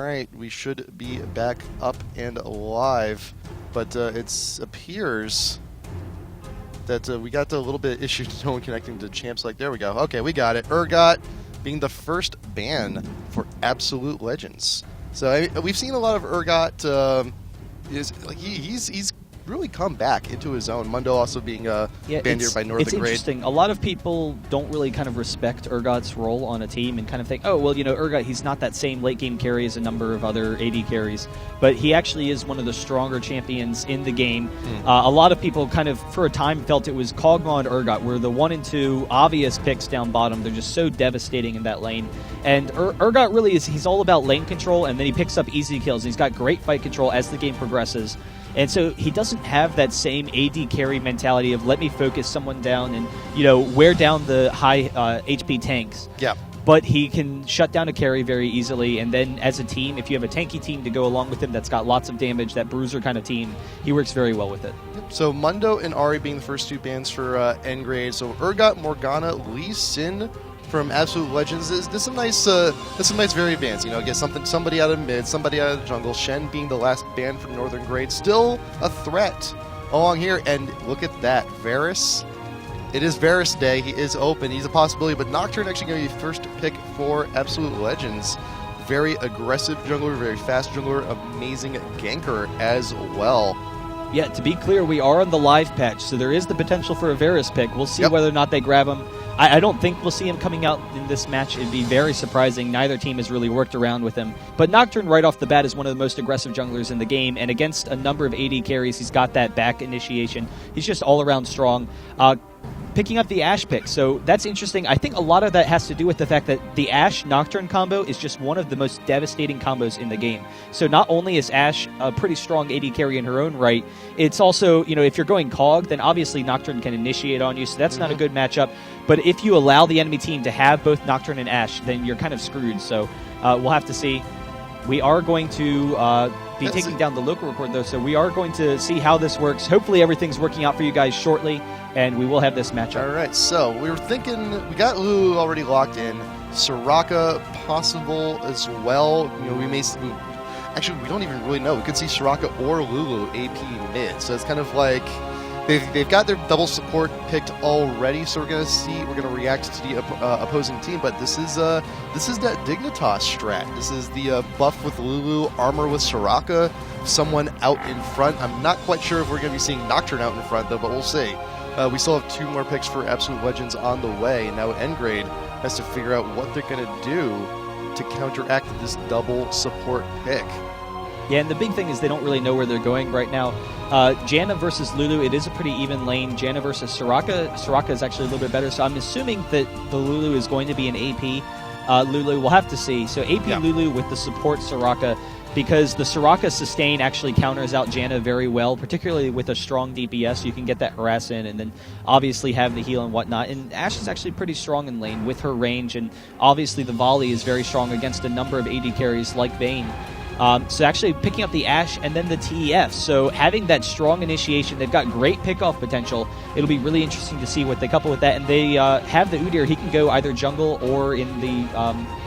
Alright, we should be back up and alive, but it appears that we got a little bit of issue with no one connecting to champs. Like, there we go. Okay, we got it. Urgot being the first ban for Absolute Legends. So we've seen a lot of Urgot. He's really come back into his own. Mundo also being banned here by Northern It's interesting. A lot of people don't really kind of respect Urgot's role on a team and kind of think, oh, well, Urgot, he's not that same late-game carry as a number of other AD carries, but he actually is one of the stronger champions in the game. A lot of people kind of, for a time, felt it was Kog'Maw and Urgot were the 1 and 2 obvious picks down bottom. They're just so devastating in that lane. And Urgot really he's all about lane control, and then he picks up easy kills. He's got great fight control as the game progresses. And so he doesn't have that same AD carry mentality of let me focus someone down and, wear down the high HP tanks. Yeah. But he can shut down a carry very easily, and then as a team, if you have a tanky team to go along with him that's got lots of damage, that bruiser kind of team, he works very well with it. Yep. So Mundo and Ari being the first 2 bans for N-Grade. So Urgot, Morgana, Lee Sin from Absolute Legends is some nice varied bans. Get somebody out of mid, somebody out of the jungle. Shen being the last ban from Northern Grade, still a threat along here. And look at that, Varus. It is Varus day. He is open. He's a possibility, but Nocturne actually going to be the first pick for Absolute Legends. Very aggressive jungler, very fast jungler, amazing ganker as well. Yeah, to be clear, we are on the live patch, so there is the potential for a Varus pick. We'll see whether or not they grab him. I don't think we'll see him coming out in this match. It'd be very surprising. Neither team has really worked around with him. But Nocturne, right off the bat, is one of the most aggressive junglers in the game, and against a number of AD carries, he's got that back initiation. He's just all-around strong. Picking up the Ashe pick, so that's interesting. I think a lot of that has to do with the fact that the Ashe-Nocturne combo is just one of the most devastating combos in the game. So not only is Ashe a pretty strong AD carry in her own right, it's also, if you're going Cog, then obviously Nocturne can initiate on you, so that's not a good matchup. But if you allow the enemy team to have both Nocturne and Ashe, then you're kind of screwed. So we'll have to see. We are going to be taking down the local record, though, so we are going to see how this works. Hopefully everything's working out for you guys shortly, and we will have this matchup. All right, so we were thinking, we got Lulu already locked in. Soraka possible as well. We may... Actually, we don't even really know. We could see Soraka or Lulu AP mid, so it's kind of like... They've got their double support picked already, so we're gonna react to the opposing team. But this is that Dignitas strat. This is the buff with Lulu, armor with Soraka, someone out in front. I'm not quite sure if we're gonna be seeing Nocturne out in front though, but we'll see. We still have 2 more picks for Absolute Legends on the way, and now N-Grade has to figure out what they're gonna do to counteract this double support pick. Yeah, and the big thing is they don't really know where they're going right now. Janna versus Lulu, it is a pretty even lane. Janna versus Soraka. Soraka is actually a little bit better, so I'm assuming that the Lulu is going to be an AP Lulu. We'll have to see. So AP Lulu with the support Soraka, because the Soraka sustain actually counters out Janna very well, particularly with a strong DPS. You can get that harass in and then obviously have the heal and whatnot. And Ashe is actually pretty strong in lane with her range, and obviously the volley is very strong against a number of AD carries like Vayne. So actually picking up the Ashe and then the TEF. So having that strong initiation, they've got great pickoff potential. It'll be really interesting to see what they couple with that. And they have the Udyr. He can go either jungle or in the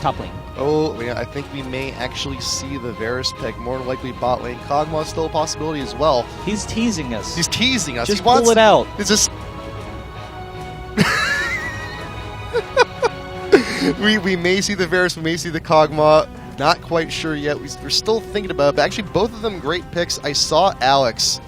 top lane. Oh, yeah, I think we may actually see the Varus pick. More than likely bot lane. Kog'Maw is still a possibility as well. He's teasing us. He's teasing us. Just pull it out. It's just... we may see the Varus, we may see the Kog'Maw. Not quite sure yet. We're still thinking about it, but actually both of them great picks. I saw Alex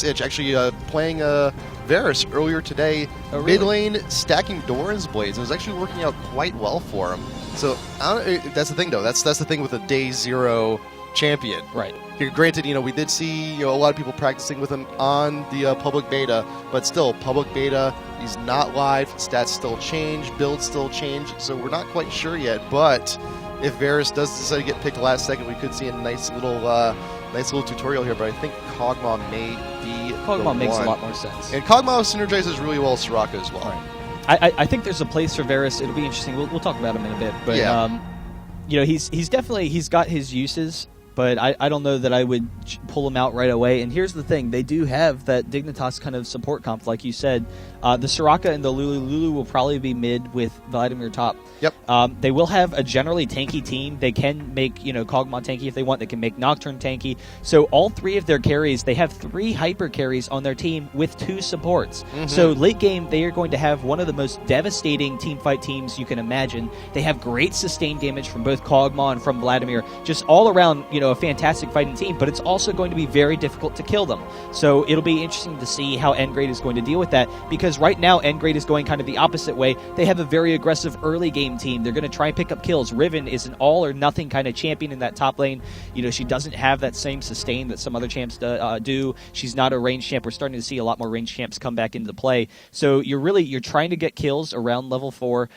Itch actually playing Varus earlier today. Oh, really? Mid lane, stacking Doran's Blades. It was actually working out quite well for him. So that's the thing, though. That's the thing with a day 0 champion. Right. Granted, we did see a lot of people practicing with him on the public beta, but still, public beta, he's not live. Stats still change, builds still change, so we're not quite sure yet, but... If Varus does decide to get picked last second, we could see a nice little tutorial here. But I think Kog'Maw may be Kog'Maw makes a lot more sense. And Kog'Maw synergizes really well with Soraka as well. Right. I think there's a place for Varus. It'll be interesting. We'll talk about him in a bit. But he's got his uses. but I don't know that I would pull him out right away. And here's the thing. They do have that Dignitas kind of support comp, like you said. The Soraka and the Lulu. Lulu will probably be mid with Vladimir top. Yep. They will have a generally tanky team. They can make, Kog'Maw tanky if they want. They can make Nocturne tanky. So all 3 of their carries, they have 3 hyper carries on their team with 2 supports. Mm-hmm. So late game, they are going to have one of the most devastating team fight teams you can imagine. They have great sustained damage from both Kog'Maw and from Vladimir. Just all around, a fantastic fighting team, but it's also going to be very difficult to kill them. So it'll be interesting to see how Endgrade is going to deal with that, because right now Endgrade is going kind of the opposite way. They have a very aggressive early game team. They're going to try and pick up kills. Riven is an all or nothing kind of champion in that top lane. She doesn't have that same sustain that some other champs do. She's not a range champ. We're starting to see a lot more range champs come back into play. So you're trying to get kills around level 4,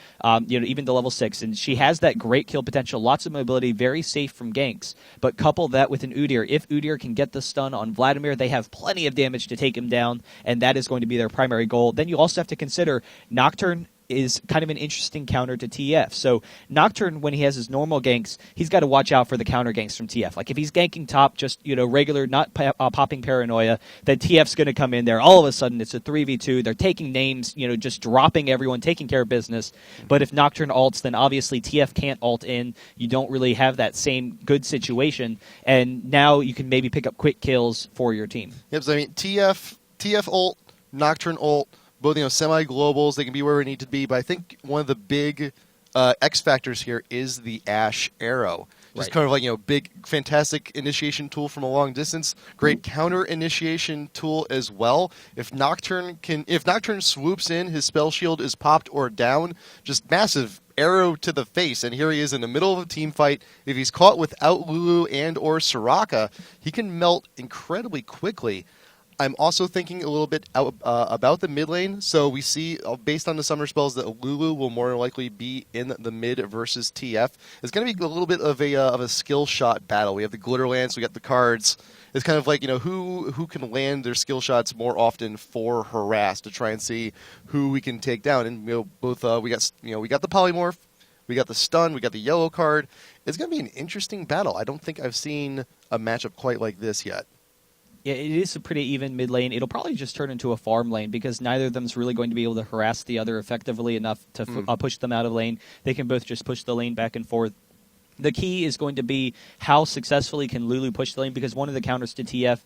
even to level 6, and she has that great kill potential, lots of mobility, very safe from ganks. But couple that with an Udyr. If Udyr can get the stun on Vladimir, they have plenty of damage to take him down, and that is going to be their primary goal. Then you also have to consider Nocturne is kind of an interesting counter to TF. So Nocturne, when he has his normal ganks, he's got to watch out for the counter ganks from TF. Like if he's ganking top, just regular, not popping Paranoia, then TF's going to come in there. All of a sudden, it's a 3v2. They're taking names, just dropping everyone, taking care of business. But if Nocturne ults, then obviously TF can't ult in. You don't really have that same good situation, and now you can maybe pick up quick kills for your team. Yep. So TF ult, Nocturne ult. Both, semi-globals, they can be where we need to be, but I think one of the big X factors here is the Ashe arrow. Just kind of like, big, fantastic initiation tool from a long distance. Great counter initiation tool as well. If Nocturne swoops in, his spell shield is popped or down, just massive arrow to the face, and here he is in the middle of a team fight. If he's caught without Lulu and or Soraka, he can melt incredibly quickly. I'm also thinking a little bit about the mid lane. So we see, based on the summer spells, that Lulu will more likely be in the mid versus TF. It's going to be a little bit of a skill shot battle. We have the Glitter Lance, we got the cards. It's kind of like, who can land their skill shots more often for harass to try and see who we can take down. And both we got the polymorph, we got the stun, we got the yellow card. It's going to be an interesting battle. I don't think I've seen a matchup quite like this yet. Yeah, it is a pretty even mid lane. It'll probably just turn into a farm lane because neither of them is really going to be able to harass the other effectively enough to push them out of lane. They can both just push the lane back and forth. The key is going to be how successfully can Lulu push the lane, because one of the counters to TF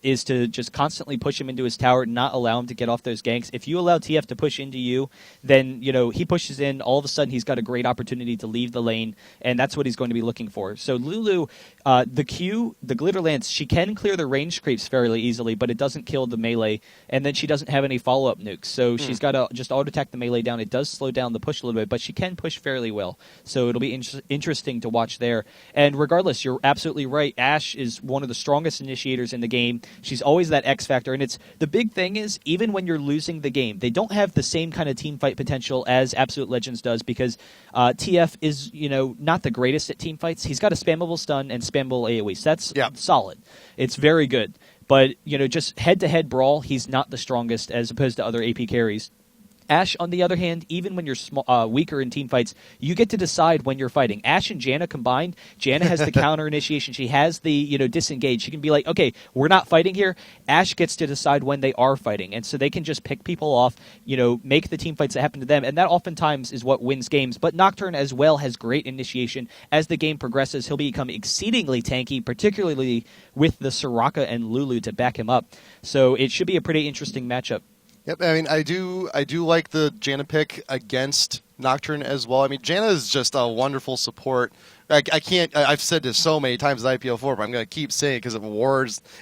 is to just constantly push him into his tower, not allow him to get off those ganks. If you allow TF to push into you, then he pushes in. All of a sudden, he's got a great opportunity to leave the lane, and that's what he's going to be looking for. So Lulu, the Q, the Glitter Lance, she can clear the range creeps fairly easily, but it doesn't kill the melee, and then she doesn't have any follow-up nukes. So she's got to just auto-attack the melee down. It does slow down the push a little bit, but she can push fairly well. So it'll be interesting to watch there. And regardless, you're absolutely right. Ashe is one of the strongest initiators in the game. She's always that X factor, and it's the big thing is, even when you're losing the game, they don't have the same kind of team fight potential as Absolute Legends does, because TF is not the greatest at team fights. He's got a spammable stun and spammable AoE, so that's solid. It's very good, but just head-to-head brawl, he's not the strongest as opposed to other AP carries. Ashe, on the other hand, even when you're weaker in team fights, you get to decide when you're fighting. Ashe and Janna combined, Janna has the counter initiation. She has the disengage. She can be like, okay, we're not fighting here. Ashe gets to decide when they are fighting, and so they can just pick people off, make the team fights that happen to them, and that oftentimes is what wins games. But Nocturne as well has great initiation. As the game progresses, he'll become exceedingly tanky, particularly with the Soraka and Lulu to back him up. So it should be a pretty interesting matchup. Yep, I mean, I do like the Janna pick against Nocturne as well. I mean, Janna is just a wonderful support. I've said this so many times in IPL4, but I'm going to keep saying it because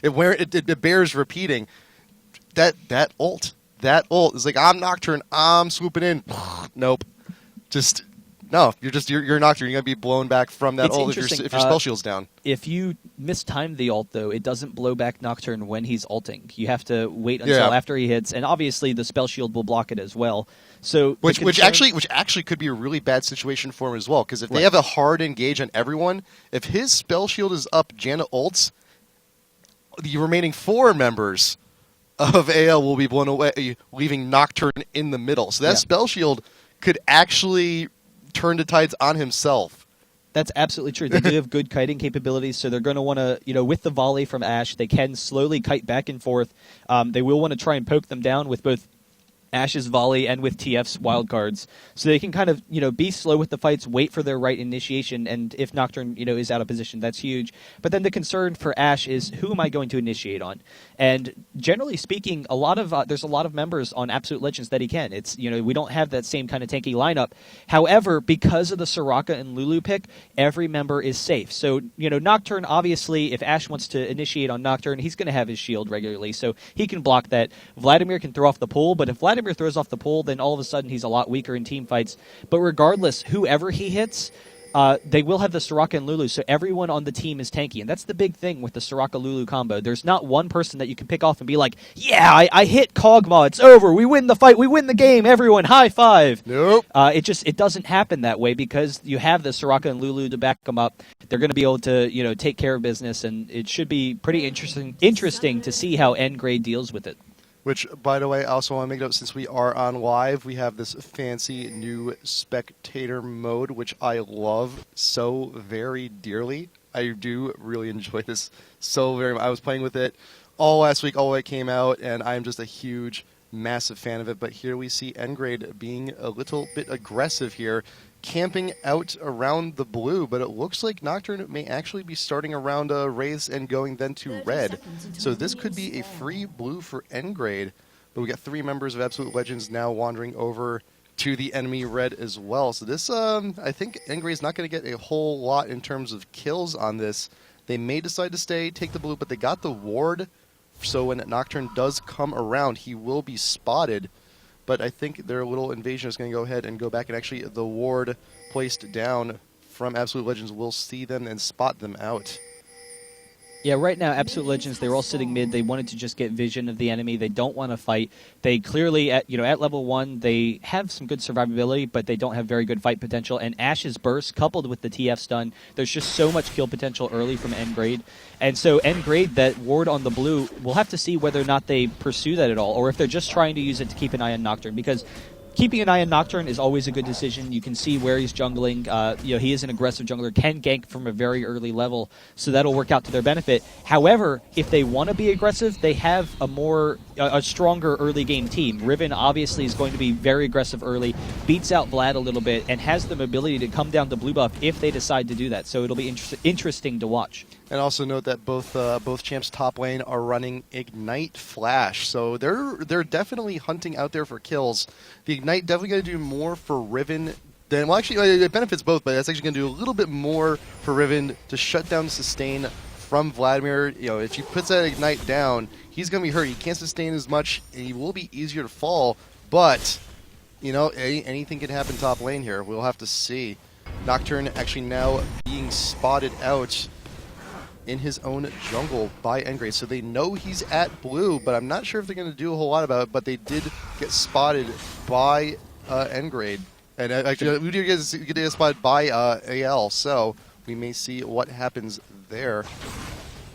it bears repeating. That ult is like, I'm Nocturne, I'm swooping in. Nope. Just... No, you're Nocturne. You're going to be blown back from that ult if your spell shield's down. If you mistime the ult, though, it doesn't blow back Nocturne when he's ulting. You have to wait until after he hits, and obviously the spell shield will block it as well. So which actually could be a really bad situation for him as well, because if they have a hard engage on everyone, if his spell shield is up, Janna ults, the remaining 4 members of AL will be blown away, leaving Nocturne in the middle. So that spell shield could actually turn the tides on himself That's absolutely true. They do have good kiting capabilities, so they're going to want to, with the volley from Ash, they can slowly kite back and forth. They will want to try and poke them down with both Ash's volley and with TF's wildcards. So they can kind of, be slow with the fights, wait for their right initiation, and if Nocturne, is out of position, that's huge. But then the concern for Ash is, who am I going to initiate on? And generally speaking, there's a lot of members on Absolute Legends that he can. It's, we don't have that same kind of tanky lineup. However, because of the Soraka and Lulu pick, every member is safe. So, Nocturne, obviously, if Ash wants to initiate on Nocturne, he's going to have his shield regularly, so he can block that. Vladimir can throw off the pull, but if Vladimir throws off the pull, then all of a sudden he's a lot weaker in team fights. But regardless, whoever he hits, they will have the Soraka and Lulu, so everyone on the team is tanky. And that's the big thing with the Soraka-Lulu combo. There's not one person that you can pick off and be like, yeah, I hit Kog'Maw, it's over, we win the fight, we win the game, everyone, high five. Nope. It doesn't happen that way because you have the Soraka and Lulu to back them up. They're going to be able to, take care of business, and it should be pretty interesting to see how N-Grade deals with it. Which, by the way, I also want to make note, since we are on live, we have this fancy new spectator mode, which I love so very dearly. I do really enjoy this so very much. I was playing with it all last week, all the way it came out, and I'm just a huge, massive fan of it. But here we see N-Grade being a little bit aggressive here, camping out around the blue, but it looks like Nocturne may actually be starting around Wraiths and going then to red. So this could be a free blue for N-Grade, but we got 3 members of Absolute Legends now wandering over to the enemy red as well. So this, I think N-Grade's not going to get a whole lot in terms of kills on this. They may decide to stay, take the blue, but they got the ward, so when Nocturne does come around, he will be spotted. But I think their little invasion is going to go ahead and go back, and actually the ward placed down from Absolute Legends will see them and spot them out. Yeah, right now, Absolute Legends, they were all sitting mid. They wanted to just get vision of the enemy. They don't want to fight. They clearly, at level 1, they have some good survivability, but they don't have very good fight potential. And Ash's burst, coupled with the TF stun, there's just so much kill potential early from N-Grade. And so N-Grade, that ward on the blue, we'll have to see whether or not they pursue that at all, or if they're just trying to use it to keep an eye on Nocturne, because keeping an eye on Nocturne is always a good decision. You can see where he's jungling. He is an aggressive jungler, can gank from a very early level, so that'll work out to their benefit. However, if they want to be aggressive, they have a stronger early game team. Riven obviously is going to be very aggressive early, beats out Vlad a little bit, and has the mobility to come down to blue buff if they decide to do that. So it'll be interesting to watch. And also note that both champs top lane are running Ignite Flash, so they're definitely hunting out there for kills. The Ignite definitely going to do more for Riven than, well, actually it benefits both, but that's actually going to do a little bit more for Riven to shut down the sustain from Vladimir. If she puts that Ignite down, he's going to be hurt. He can't sustain as much, and he will be easier to fall. But anything can happen top lane here. We'll have to see. Nocturne actually now being spotted out in his own jungle by N-Grade. So they know he's at blue, but I'm not sure if they're going to do a whole lot about it, but they did get spotted by N-Grade. And actually, we did get spotted by AL, so we may see what happens there.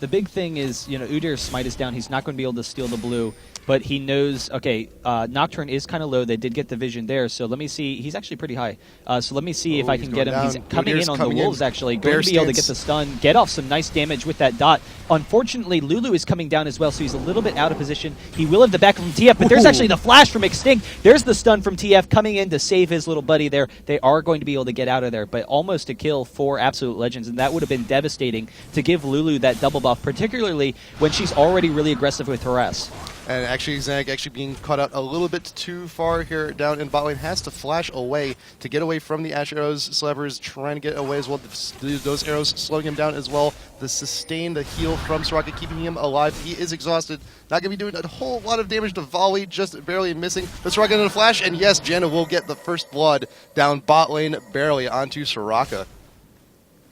The big thing is, Udyr's smite is down. He's not going to be able to steal the blue, but he knows, okay, Nocturne is kind of low. They did get the vision there, so let me see. He's actually pretty high. So let me see if I can get him. Down. He's coming in on the wolves, actually. Going to be able to get the stun, get off some nice damage with that dot. Unfortunately, Lulu is coming down as well, so he's a little bit out of position. He will have the back from TF, but there's actually the flash from Extinct. There's the stun from TF coming in to save his little buddy there. They are going to be able to get out of there, but almost a kill for Absolute Legends, and that would have been devastating to give Lulu that double buff, particularly when she's already really aggressive with harass. And actually, Zag being caught out a little bit too far here down in bot lane, has to flash away to get away from the Ash arrows. Slapper is trying to get away as well. Those arrows slowing him down as well. The sustain, the heal from Soraka, keeping him alive. He is exhausted. Not going to be doing a whole lot of damage to Volley, just barely missing. But Soraka in a flash, and yes, Janna will get the first blood down bot lane, barely onto Soraka.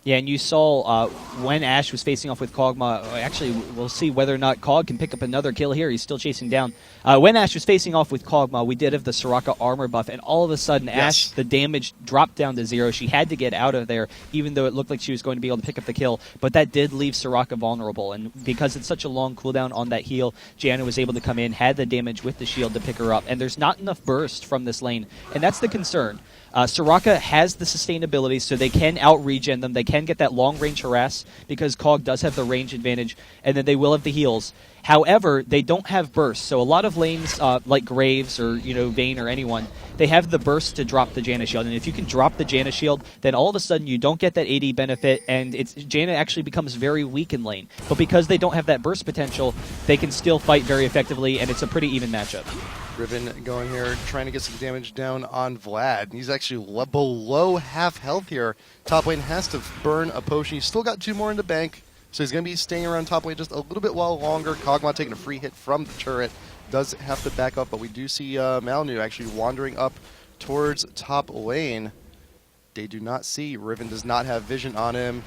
Yeah, and you saw when Ash was facing off with Kog'Maw, actually, we'll see whether or not Kog can pick up another kill here. He's still chasing down. When Ash was facing off with Kog'Maw, we did have the Soraka armor buff, and all of a sudden, Ash, the damage dropped down to 0. She had to get out of there, even though it looked like she was going to be able to pick up the kill. But that did leave Soraka vulnerable, and because it's such a long cooldown on that heal, Janna was able to come in, had the damage with the shield to pick her up, and there's not enough burst from this lane, and that's the concern. Soraka has the sustainability, so they can out-regen them. They can get that long-range harass because Cog does have the range advantage, and then they will have the heals. However, they don't have burst, so a lot of lanes like Graves or Vayne or anyone, they have the burst to drop the Janna shield, and if you can drop the Janna shield, then all of a sudden you don't get that AD benefit, and Janna actually becomes very weak in lane. But because they don't have that burst potential, they can still fight very effectively, and it's a pretty even matchup. Riven going here, trying to get some damage down on Vlad. He's actually below half health here. Top lane has to burn a potion. He's still got 2 more in the bank, so he's going to be staying around top lane just a little bit while longer. Kog'Maw taking a free hit from the turret. Does have to back up, but we do see Malnu actually wandering up towards top lane. They do not see. Riven does not have vision on him.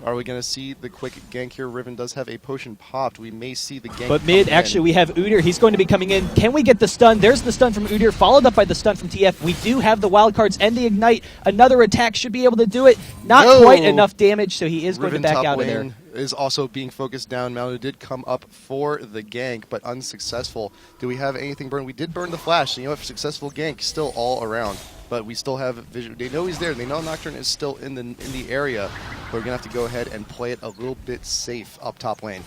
Are we going to see the quick gank here? Riven does have a potion popped. We may see the gank. But mid, actually, we have Udyr. He's going to be coming in. Can we get the stun? There's the stun from Udyr, followed up by the stun from TF. We do have the wild cards and the ignite. Another attack should be able to do it. Not quite enough damage, so he is going to back out of there. Is also being focused down. Malnu did come up for the gank, but unsuccessful. Do we have anything burned? We did burn the flash, so successful gank still all around. But we still have vision. They know he's there. They know Nocturne is still in the area. But we're gonna have to go ahead and play it a little bit safe up top lane.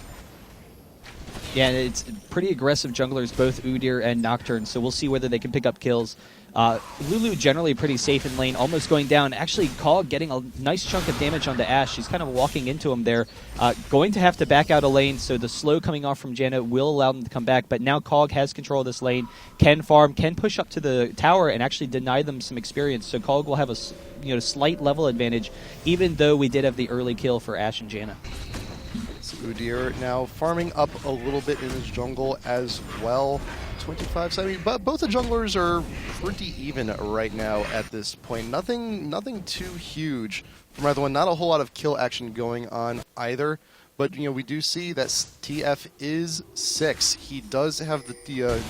Yeah, it's pretty aggressive junglers, both Udyr and Nocturne, so we'll see whether they can pick up kills. Lulu generally pretty safe in lane, almost going down. Actually, Cog getting a nice chunk of damage onto Ashe. She's kind of walking into him there. Going to have to back out a lane, so the slow coming off from Janna will allow them to come back. But now Cog has control of this lane, can farm, can push up to the tower and actually deny them some experience. So Cog will have a slight level advantage, even though we did have the early kill for Ashe and Janna. Udyr now farming up a little bit in his jungle as well. 25-70, but both the junglers are pretty even right now at this point. Nothing too huge from either one. Not a whole lot of kill action going on either. But we do see that TF is 6. He does have the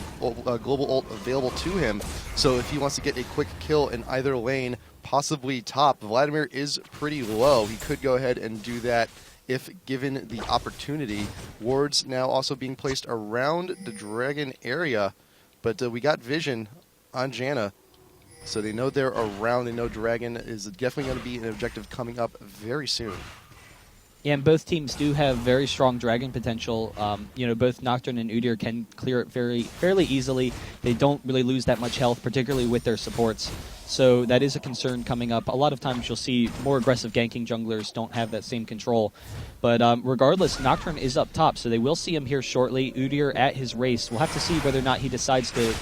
global ult available to him. So if he wants to get a quick kill in either lane, possibly top, Vladimir is pretty low. He could go ahead and do that if given the opportunity. Wards now also being placed around the dragon area, but we got vision on Janna, so they know they're around. They know dragon is definitely going to be an objective coming up very soon. Yeah, and both teams do have very strong dragon potential. Both Nocturne and Udyr can clear it fairly easily. They don't really lose that much health, particularly with their supports. So that is a concern coming up. A lot of times you'll see more aggressive ganking junglers don't have that same control. But regardless, Nocturne is up top, so they will see him here shortly. Udyr at his race. We'll have to see whether or not he decides to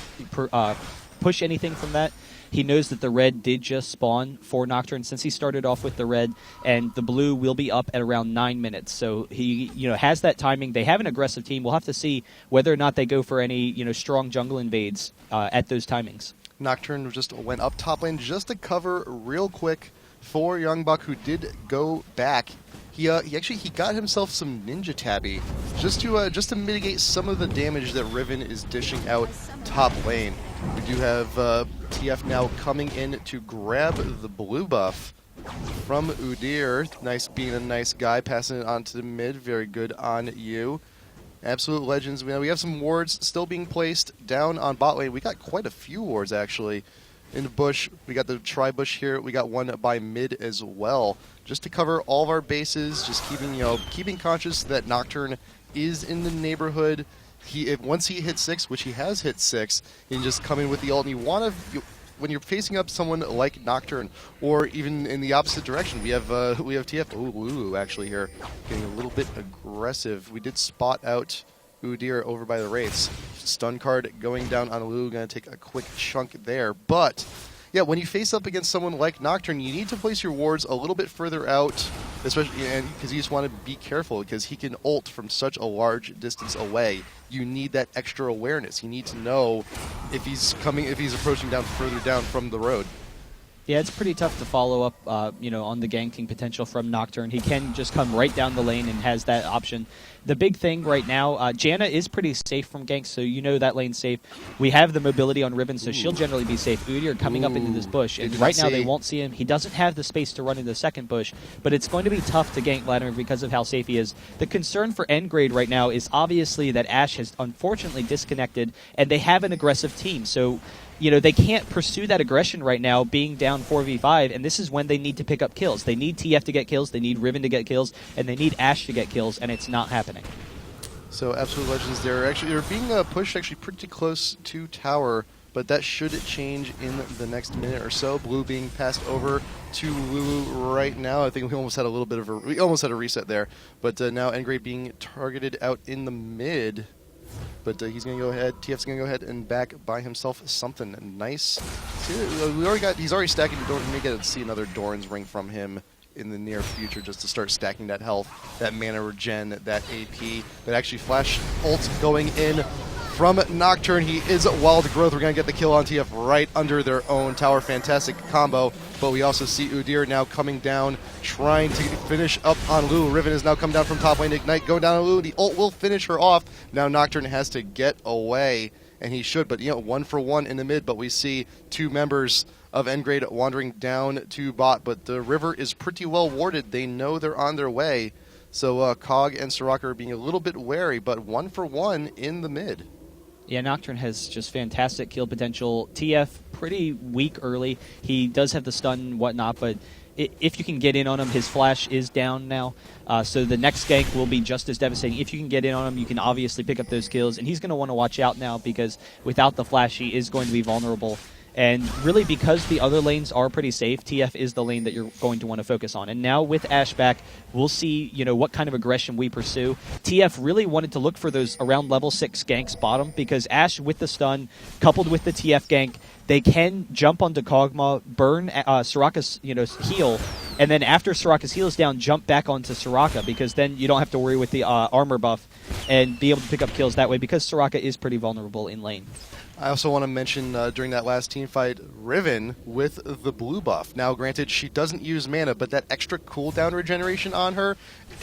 push anything from that. He knows that the red did just spawn for Nocturne since he started off with the red, and the blue will be up at around 9 minutes. So he has that timing. They have an aggressive team. We'll have to see whether or not they go for any strong jungle invades at those timings. Nocturne just went up top lane just to cover real quick for Youngbuck, who did go back. He got himself some Ninja Tabby just to mitigate some of the damage that Riven is dishing out top lane. We do have TF now coming in to grab the blue buff from Udyr. Nice, being a nice guy, passing it on to the mid. Very good on you. Absolute Legends. We have some wards still being placed down on bot lane. We got quite a few wards actually. In the bush, we got the tri-bush here. We got one by mid as well, just to cover all of our bases. Just keeping conscious that Nocturne is in the neighborhood. Once he hits 6, which he has hit 6, and just coming with the ult. And when you're facing up someone like Nocturne, or even in the opposite direction, we have TF. Ooh, actually here, getting a little bit aggressive. We did spot out Udyr over by the Wraiths. Stun card going down on Lulu, going to take a quick chunk there. But yeah, when you face up against someone like Nocturne, you need to place your wards a little bit further out, especially because you just want to be careful because he can ult from such a large distance away. You need that extra awareness. You need to know if he's approaching further down from the road. Yeah, it's pretty tough to follow up, on the ganking potential from Nocturne. He can just come right down the lane and has that option. The big thing right now, Janna is pretty safe from ganks, so that lane's safe. We have the mobility on Riven, so she'll generally be safe. Udyr coming up into this bush, and right now they won't see him. He doesn't have the space to run into the second bush, but it's going to be tough to gank Vladimir because of how safe he is. The concern for Endgrade right now is obviously that Ashe has unfortunately disconnected, and they have an aggressive team. So they can't pursue that aggression right now, being down 4v5, and this is when they need to pick up kills. They need TF to get kills, they need Riven to get kills, and they need Ashe to get kills, and it's not happening. So Absolute Legends, they're being pushed actually pretty close to tower, but that should change in the next minute or so. Blue being passed over to Lulu right now. I think we almost had a reset there, but now Engrade being targeted out in the mid. But he's going to go ahead. TF's going to go ahead and back by himself something nice. He's already stacking. We may get to see another Doran's Ring from him in the near future, just to start stacking that health, that mana regen, that AP. But actually, Flash ult going in from Nocturne. He is Wild Growth. We're going to get the kill on TF right under their own tower. Fantastic combo. But we also see Udyr now coming down, trying to finish up on Lulu. Riven has now come down from top lane. Ignite, go down on Lulu. The ult will finish her off. Now Nocturne has to get away, and he should. But, 1-for-1 in the mid. But we see two members of Engrade wandering down to bot. But the river is pretty well warded. They know they're on their way. So Cog and Soraka are being a little bit wary, but 1-for-1 in the mid. Yeah, Nocturne has just fantastic kill potential. TF, pretty weak early. He does have the stun and whatnot, but if you can get in on him, his flash is down now. So the next gank will be just as devastating. If you can get in on him, you can obviously pick up those kills. And he's going to want to watch out now, because without the flash, he is going to be vulnerable. And really, because the other lanes are pretty safe, TF is the lane that you're going to want to focus on. And now with Ashe back, we'll see, what kind of aggression we pursue. TF really wanted to look for those around level 6 ganks bottom, because Ashe with the stun, coupled with the TF gank, they can jump onto Kog'Maw, burn Soraka's heal, and then after Soraka's heal is down, jump back onto Soraka, because then you don't have to worry with the armor buff and be able to pick up kills that way, because Soraka is pretty vulnerable in lane. I also want to mention during that last team fight, Riven with the blue buff. Now, granted, she doesn't use mana, but that extra cooldown regeneration on her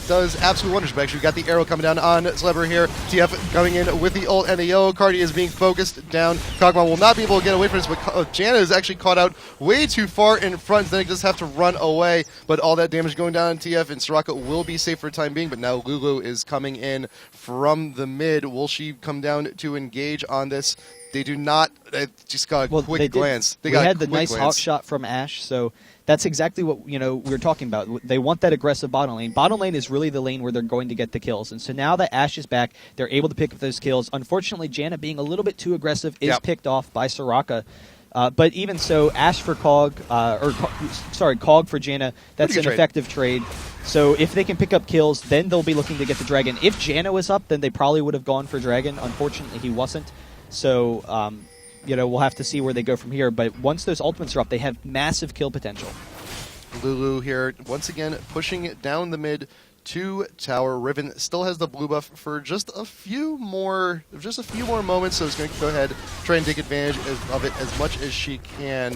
does absolute wonders. But actually, we got the arrow coming down on Celeber here. TF coming in with the ult and the yellow card. He is being focused down. Kog'Maw will not be able to get away from this, but Janna is actually caught out way too far in front. Then he just have to run away. But all that damage going down on TF, and Soraka will be safe for the time being. But now Lulu is coming in from the mid. Will she come down to engage on this? They do not. Just got a quick glance. We had the nice hawk shot from Ashe, so that's exactly what we were talking about. They want that aggressive bottom lane. Bottom lane is really the lane where they're going to get the kills, and so now that Ashe is back, they're able to pick up those kills. Unfortunately, Janna being a little bit too aggressive is picked off by Soraka. But even so, Ashe for Cog, Cog for Janna, that's an effective trade. So if they can pick up kills, then they'll be looking to get the Dragon. If Janna was up, then they probably would have gone for Dragon. Unfortunately, he wasn't. So, we'll have to see where they go from here. But once those ultimates are up, they have massive kill potential. Lulu here, once again, pushing it down the mid to tower. Riven still has the blue buff for just a few more moments, so it's going to go ahead, try and take advantage of it as much as she can.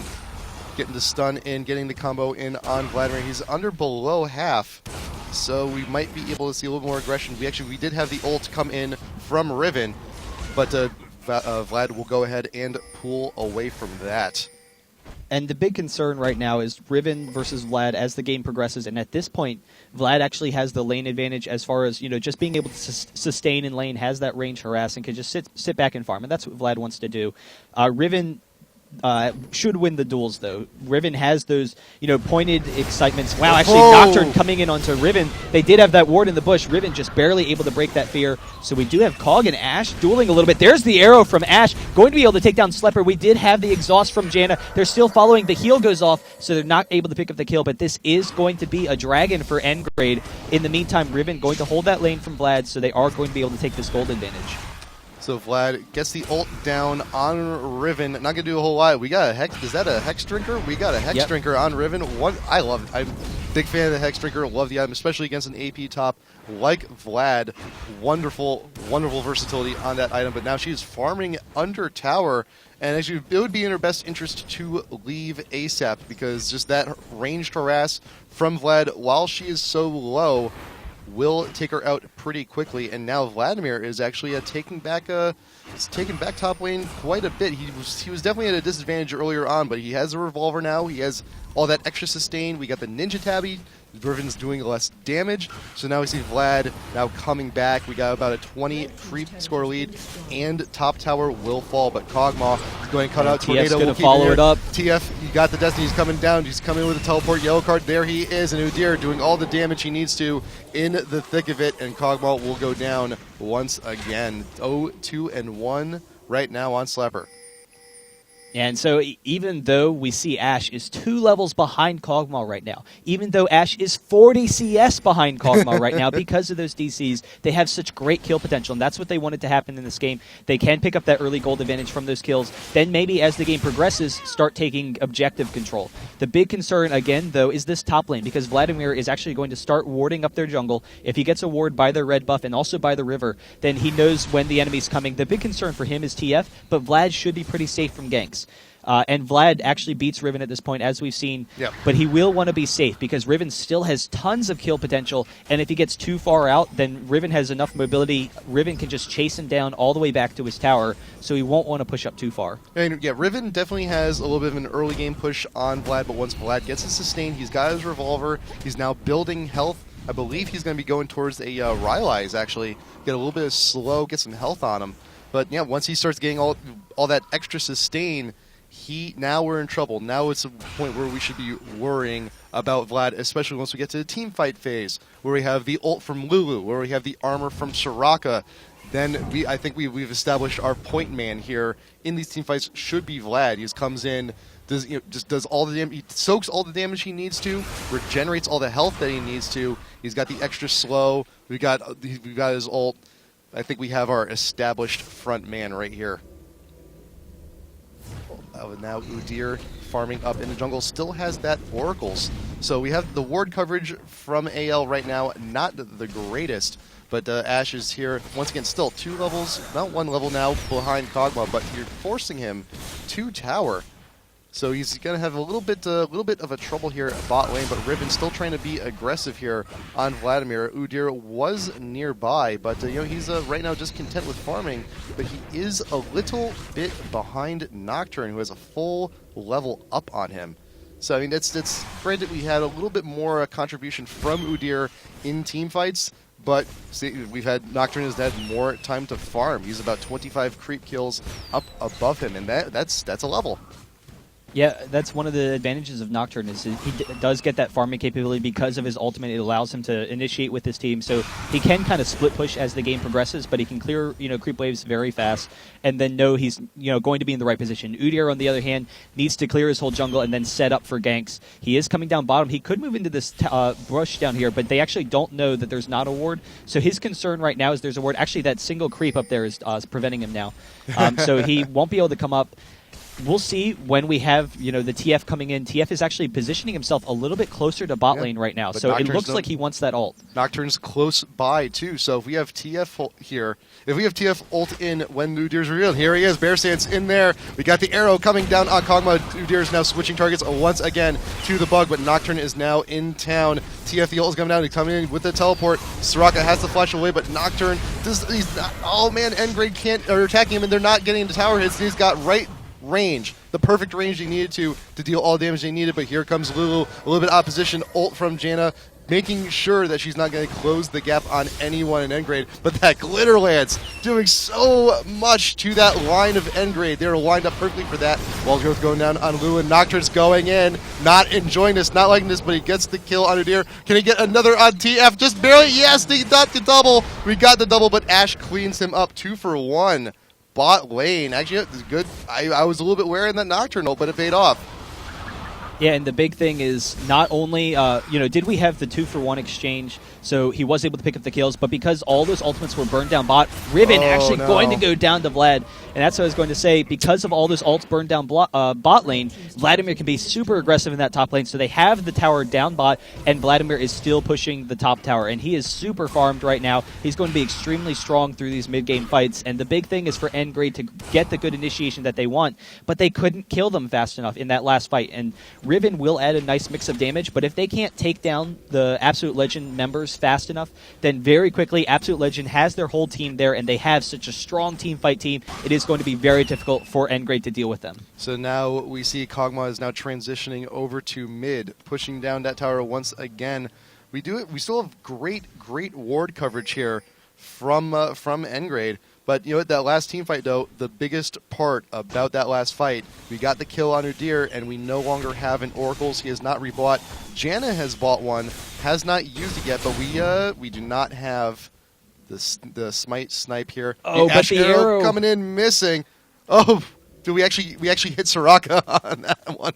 Getting the stun in, getting the combo in on Vladimir. He's below half, so we might be able to see a little more aggression. We did have the ult come in from Riven, but Vlad will go ahead and pull away from that. And the big concern right now is Riven versus Vlad as the game progresses, and at this point, Vlad actually has the lane advantage as far as, just being able to sustain in lane, has that range harass, and can just sit back and farm, and that's what Vlad wants to do. Riven should win the duels, though. Riven has those, pointed excitements. Wow, actually, Nocturne coming in onto Riven. They did have that ward in the bush. Riven just barely able to break that fear. So we do have Cog and Ashe dueling a little bit. There's the arrow from Ashe. Going to be able to take down Slepper. We did have the exhaust from Janna. They're still following. The heal goes off, so they're not able to pick up the kill. But this is going to be a Dragon for Engrade. In the meantime, Riven going to hold that lane from Vlad, so they are going to be able to take this gold advantage. So Vlad gets the ult down on Riven. Not gonna do a whole lot. We got a Hex. Is that a Hex Drinker? We got a Hex Drinker on Riven. I love it. I'm a big fan of the Hex Drinker. Love the item, especially against an AP top like Vlad. Wonderful, wonderful versatility on that item. But now she's farming under tower. And actually, it would be in her best interest to leave ASAP, because just that ranged harass from Vlad while she is so low will take her out pretty quickly. And now Vladimir is actually taking back top lane quite a bit. He was definitely at a disadvantage earlier on, but he has a revolver now. He has all that extra sustain. We got the ninja tabby Riven's doing less damage. So now we see Vlad now coming back. We got about a 20 creep score lead, and top tower will fall. But Kog'Maw is going to cut out TF's Tornado. going to follow it up. TF, you got the Destiny. He's coming down. He's coming with a teleport yellow card. There he is. And Udyr doing all the damage he needs to in the thick of it. And Kog'Maw will go down once again. 0-2-1 right now on Slapper. And so even though we see Ashe is 2 levels behind Kog'Maw right now, even though Ashe is 40 CS behind Kog'Maw right now because of those DCs, they have such great kill potential, and that's what they wanted to happen in this game. They can pick up that early gold advantage from those kills. Then maybe as the game progresses, start taking objective control. The big concern, again, though, is this top lane, because Vladimir is actually going to start warding up their jungle. If he gets a ward by their red buff and also by the river, then he knows when the enemy's coming. The big concern for him is TF, but Vlad should be pretty safe from ganks. And Vlad actually beats Riven at this point, as we've seen. Yep. But he will want to be safe, because Riven still has tons of kill potential. And if he gets too far out, then Riven has enough mobility. Riven can just chase him down all the way back to his tower, so he won't want to push up too far. And yeah, Riven definitely has a little bit of an early game push on Vlad, but once Vlad gets his sustain, he's got his revolver. He's now building health. I believe he's going to be going towards a Rylai's, actually. Get a little bit of slow, get some health on him. But yeah, once he starts getting all that extra sustain, now we're in trouble. Now it's a point where we should be worrying about Vlad, especially once we get to the team fight phase, where we have the ult from Lulu, where we have the armor from Soraka. Then I think we've established our point man here in these team fights should be Vlad. He just comes in, does all the damage, he soaks all the damage he needs to, regenerates all the health that he needs to. He's got the extra slow. We got his ult. I think we have our established front man right here. Now Udyr farming up in the jungle still has that oracles. So we have the ward coverage from AL right now, not the greatest. But Ashe is here once again, still 2 levels, not 1 level now behind Kog'Maw, but you're forcing him to tower. So he's going to have a little bit of a trouble here at bot lane, but Riven still trying to be aggressive here on Vladimir. Udyr was nearby, but he's right now just content with farming, but he is a little bit behind Nocturne, who has a full level up on him. So I mean, that's granted we had a little bit more contribution from Udyr in team fights, but see, Nocturne has had more time to farm. He's about 25 creep kills up above him, and that's a level. Yeah, that's one of the advantages of Nocturne, is he does get that farming capability because of his ultimate. It allows him to initiate with his team, so he can kind of split push as the game progresses, but he can clear creep waves very fast, and then know he's going to be in the right position. Udyr, on the other hand, needs to clear his whole jungle and then set up for ganks. He is coming down bottom. He could move into this brush down here, but they actually don't know that there's not a ward. So his concern right now is there's a ward. Actually, that single creep up there is preventing him now, so he won't be able to come up. We'll see when we have, the TF coming in. TF is actually positioning himself a little bit closer to bot lane right now, so it looks like he wants that ult. Nocturne's close by, too, so if we have TF here, if we have TF ult in when Udyr's revealed, here he is, Bear Stance in there. We got the arrow coming down on Kog'Maw. Udyr is now switching targets once again to the bug, but Nocturne is now in town. TF, the ult is coming down, he's coming in with the teleport. Soraka has to flash away, but Nocturne, oh man, Engrade are attacking him, and they're not getting into tower hits. He's got right range, the perfect range he needed to deal all the damage they needed, but here comes Lulu, a little bit of opposition, ult from Janna, making sure that she's not going to close the gap on anyone in Engrade, but that Glitter Lance doing so much to that line of Engrade. They were lined up perfectly for that. Wall's growth going down on Lulu, and Nocturne's going in, not enjoying this, not liking this, but he gets the kill on Udyr. Can he get another on TF? Just barely, yes, they got the double. We got the double, but Ashe cleans him up 2 for 1. Bot lane. Actually, it was good. I was a little bit wary in that Nocturnal, but it paid off. Yeah, and the big thing is not only, did we have the 2-for-1 exchange, so he was able to pick up the kills, but because all those ultimates were burned down bot, Riven going to go down to Vlad, and that's what I was going to say. Because of all those ults burned down bot lane, Vladimir can be super aggressive in that top lane, so they have the tower down bot, and Vladimir is still pushing the top tower, and he is super farmed right now. He's going to be extremely strong through these mid-game fights, and the big thing is for Engrade to get the good initiation that they want, but they couldn't kill them fast enough in that last fight, and Riven will add a nice mix of damage, but if they can't take down the Absolute Legend members fast enough, then very quickly Absolute Legend has their whole team there, and they have such a strong team fight team. It is going to be very difficult for Ngrade to deal with them. So now we see Kog'Maw is now transitioning over to mid, pushing down that tower once again. We still have great ward coverage here from Ngrade. But you know what, that last team fight though, the biggest part about that last fight, we got the kill on Udyr, and we no longer have an Oracles. He has not rebought. Janna has bought one, has not used it yet, but we do not have the smite snipe here. Oh, but the arrow coming in missing. Oh, dude, we actually hit Soraka on that one.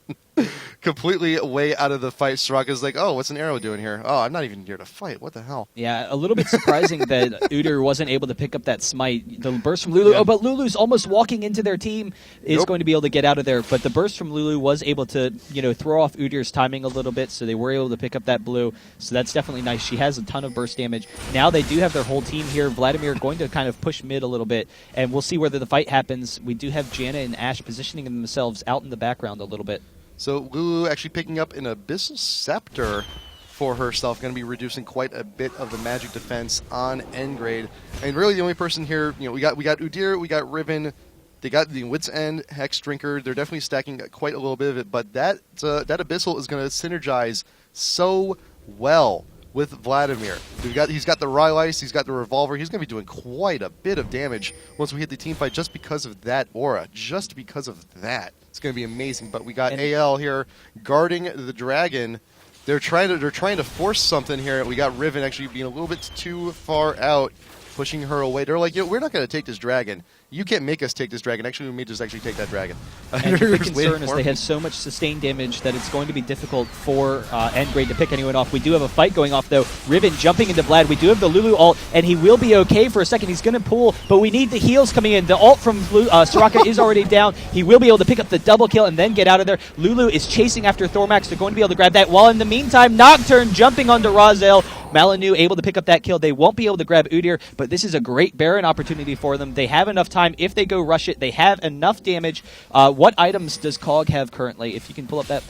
Completely way out of the fight. Soraka's like, oh, what's an arrow doing here? Oh, I'm not even here to fight. What the hell? Yeah, a little bit surprising that Udyr wasn't able to pick up that smite. The burst from Lulu, but Lulu's almost walking into their team, is going to be able to get out of there. But the burst from Lulu was able to, throw off Udyr's timing a little bit, so they were able to pick up that blue. So that's definitely nice. She has a ton of burst damage. Now they do have their whole team here. Vladimir going to kind of push mid a little bit, and we'll see whether the fight happens. We do have Janna and Ashe positioning themselves out in the background a little bit. So Lulu actually picking up an Abyssal Scepter for herself, going to be reducing quite a bit of the magic defense on Ngrade. And really the only person here, we got Udyr, we got Riven, they got the Wits End, Hex Drinker. They're definitely stacking quite a little bit of it, but that Abyssal is going to synergize so well with Vladimir. He's got the Rylaice, he's got the Revolver. He's going to be doing quite a bit of damage once we hit the team fight just because of that aura, just because of that. It's going to be amazing. But we got AL here guarding the dragon. They're trying to force something here. We got Riven actually being a little bit too far out, pushing her away. They're like, we're not going to take this dragon. You can't make us take this dragon. Actually, we may just actually take that dragon. And the big concern is they have so much sustained damage that it's going to be difficult for Ngrade to pick anyone off. We do have a fight going off, though. Riven jumping into Vlad. We do have the Lulu ult, and he will be okay for a second. He's going to pull, but we need the heals coming in. The ult from Soraka is already down. He will be able to pick up the double kill and then get out of there. Lulu is chasing after Thormax. They're going to be able to grab that, while in the meantime, Nocturne jumping onto Razel. Malinu able to pick up that kill. They won't be able to grab Udyr, but this is a great Baron opportunity for them. They have enough time. If they go rush it, they have enough damage. What items does Cog have currently? If you can pull up that.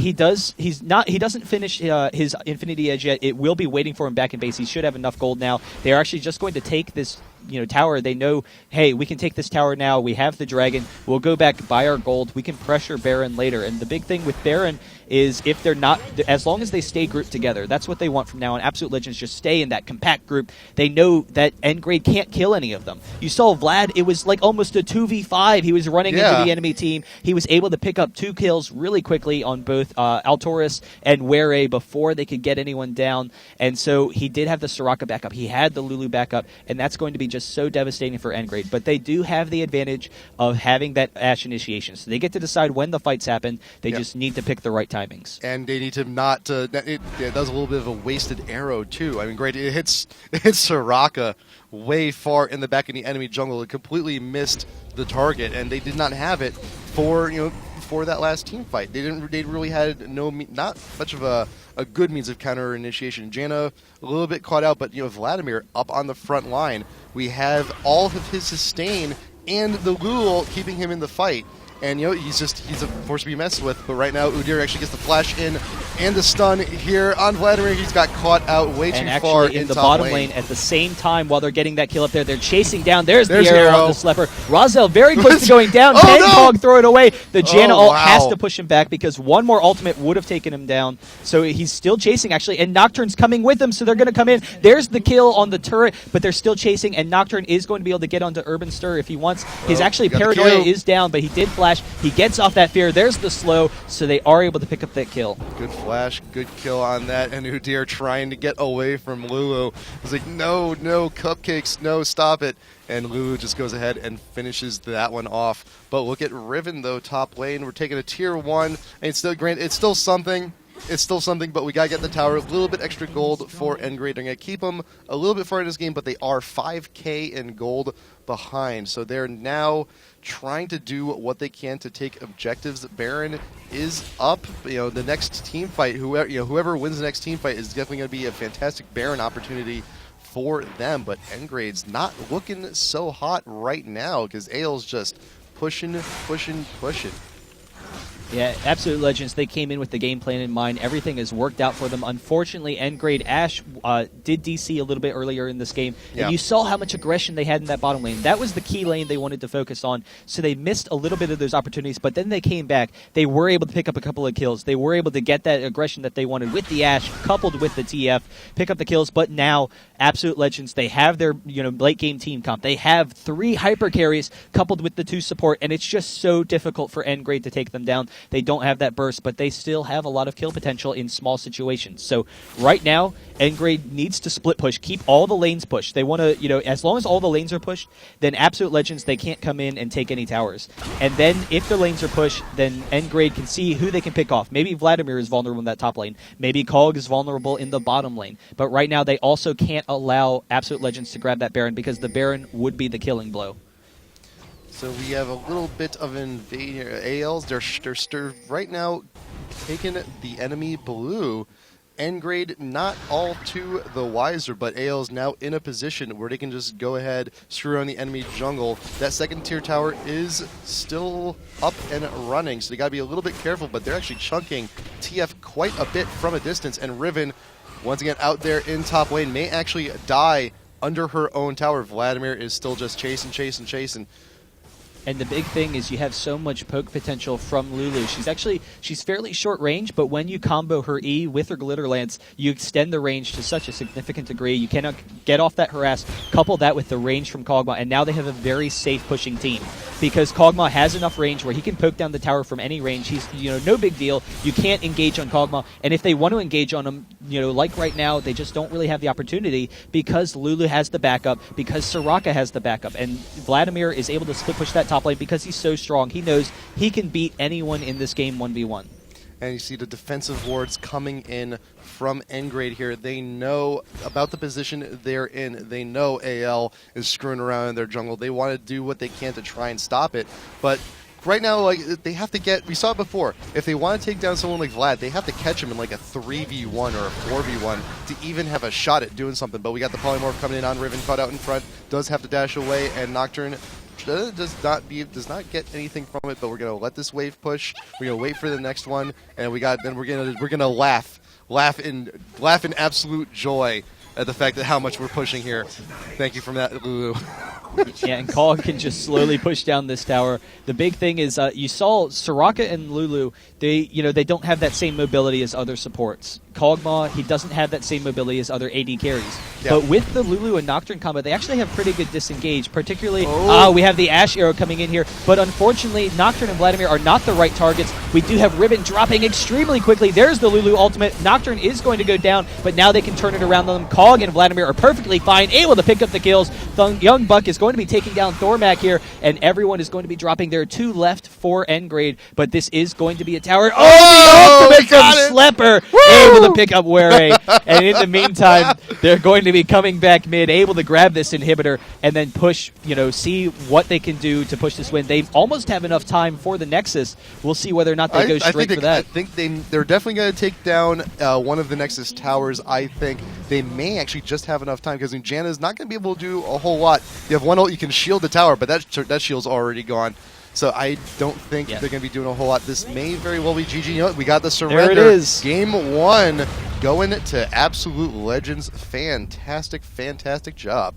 He does. He doesn't finish his Infinity Edge yet. It will be waiting for him back in base. He should have enough gold now. They're actually just going to take this tower. They know, hey, we can take this tower now. We have the dragon. We'll go back, buy our gold. We can pressure Baron later. And the big thing with Baron is if they're not, as long as they stay grouped together, that's what they want from now on. Absolute Legends just stay in that compact group. They know that Ngrade can't kill any of them. You saw Vlad, it was like almost a 2v5. He was running into the enemy team. He was able to pick up 2 kills really quickly on both Altoris and Were before they could get anyone down. And so he did have the Soraka backup. He had the Lulu backup, and that's going to be just so devastating for Ngrade. But they do have the advantage of having that Ashe initiation. So they get to decide when the fights happen. They just need to pick the right timings. And they need to not... it does a little bit of a wasted arrow, too. I mean, great. It hits Soraka way far in the back of the enemy jungle. It completely missed the target, and they did not have it for that last team fight. They really had not much of a good means of counter initiation. Janna a little bit caught out, but Vladimir up on the front line. We have all of his sustain and the Lulu keeping him in the fight. And he's a force to be messed with. But right now, Udyr actually gets the flash in and the stun here on Vladimir. He's got caught out way too far in the bottom lane. At the same time, while they're getting that kill up there, they're chasing down. There's the arrow on the Slepper. Razel very close to going down. Can Cog throw it away? The Janna ult has to push him back because one more ultimate would have taken him down. So he's still chasing, actually, and Nocturne's coming with him, so they're going to come in. There's the kill on the turret, but they're still chasing, and Nocturne is going to be able to get onto Urban Stir if he wants. His Paranoia is down, but he did flash. He gets off that fear. There's the slow, so they are able to pick up that kill. Good flash, good kill on that, and Udyr trying to get away from Lulu. He's like, no, cupcakes, no, stop it. And Lulu just goes ahead and finishes that one off. But look at Riven, though, top lane. We're taking a tier 1, and it's still something. It's still something, but we got to get the tower. A little bit extra gold for Ngrade. They're going to keep them a little bit far in this game, but they are 5k in gold behind. So they're now trying to do what they can to take objectives. Baron is up. The next team fight, whoever wins the next team fight is definitely going to be a fantastic Baron opportunity for them. But Ngrade's not looking so hot right now because AL's just pushing. Yeah, Absolute Legends, they came in with the game plan in mind. Everything has worked out for them. Unfortunately, Endgrade Ash did DC a little bit earlier in this game, and you saw how much aggression they had in that bottom lane. That was the key lane they wanted to focus on, so they missed a little bit of those opportunities, but then they came back. They were able to pick up a couple of kills. They were able to get that aggression that they wanted with the Ash, coupled with the TF, pick up the kills, but now Absolute Legends, they have their late game team comp. They have 3 hyper carries coupled with the 2 support, and it's just so difficult for Endgrade to take them down. They don't have that burst, but they still have a lot of kill potential in small situations. So right now, Endgrade needs to split push, keep all the lanes pushed. They want to, as long as all the lanes are pushed, then Absolute Legends, they can't come in and take any towers. And then if the lanes are pushed, then Endgrade can see who they can pick off. Maybe Vladimir is vulnerable in that top lane. Maybe Kog is vulnerable in the bottom lane. But right now, they also can't allow Absolute Legends to grab that Baron because the Baron would be the killing blow. So we have a little bit of invasion. ALs, they're right now taking the enemy blue. Endgrade not all too the wiser, but AL's now in a position where they can just go ahead, screw around the enemy jungle. That second tier tower is still up and running, so they gotta be a little bit careful, but they're actually chunking TF quite a bit from a distance, and Riven, once again out there in top lane, may actually die under her own tower. Vladimir is still just chasing. And the big thing is you have so much poke potential from Lulu. She's fairly short range, but when you combo her E with her Glitter Lance, you extend the range to such a significant degree. You cannot get off that harass, couple that with the range from Kog'Maw, and now they have a very safe pushing team. Because Kog'Maw has enough range where he can poke down the tower from any range. He's, no big deal. You can't engage on Kog'Maw, and if they want to engage on him, like right now, they just don't really have the opportunity because Lulu has the backup, because Soraka has the backup, and Vladimir is able to split push that top lane because he's so strong. He knows he can beat anyone in this game 1v1. And you see the defensive wards coming in from Endgrade here. They know about the position they're in. They know AL is screwing around in their jungle. They want to do what they can to try and stop it. But right now, they have to get, we saw it before, if they want to take down someone like Vlad, they have to catch him in like a 3v1 or a 4v1 to even have a shot at doing something. But we got the Polymorph coming in on Riven, caught out in front, does have to dash away, and Nocturne does not get anything from it, but we're gonna let this wave push. We're gonna wait for the next one, and we're gonna laugh in absolute joy at the fact that how much we're pushing here. Thank you for that, Lulu. Yeah, and Kog can just slowly push down this tower. The big thing is you saw Soraka and Lulu. They don't have that same mobility as other supports. Kog'Maw, he doesn't have that same mobility as other AD carries. Yep. But with the Lulu and Nocturne combo, they actually have pretty good disengage. Particularly, we have the Ash arrow coming in here. But unfortunately, Nocturne and Vladimir are not the right targets. We do have Ribbon dropping extremely quickly. There's the Lulu ultimate. Nocturne is going to go down, but now they can turn it around on them. Kog and Vladimir are perfectly fine, able to pick up the kills. Young Buck is going to be taking down Thormac here, and everyone is going to be dropping. There are 2 left for Endgrade, but this is going to be a tower. Oh, the ultimate from Slepper, able to pick up Were. And in the meantime, they're going to be coming back mid, able to grab this inhibitor and then push, see what they can do to push this win. They almost have enough time for the Nexus. We'll see whether or not they go straight for that. I think they're definitely going to take down one of the Nexus towers. I think they may actually just have enough time because Janna's not going to be able to do a whole lot. You have one ult, you can shield the tower, but that shield's already gone. So I don't think they're going to be doing a whole lot. This may very well be GG. We got the surrender. There it is. Game 1 going to Absolute Legends. Fantastic, fantastic job.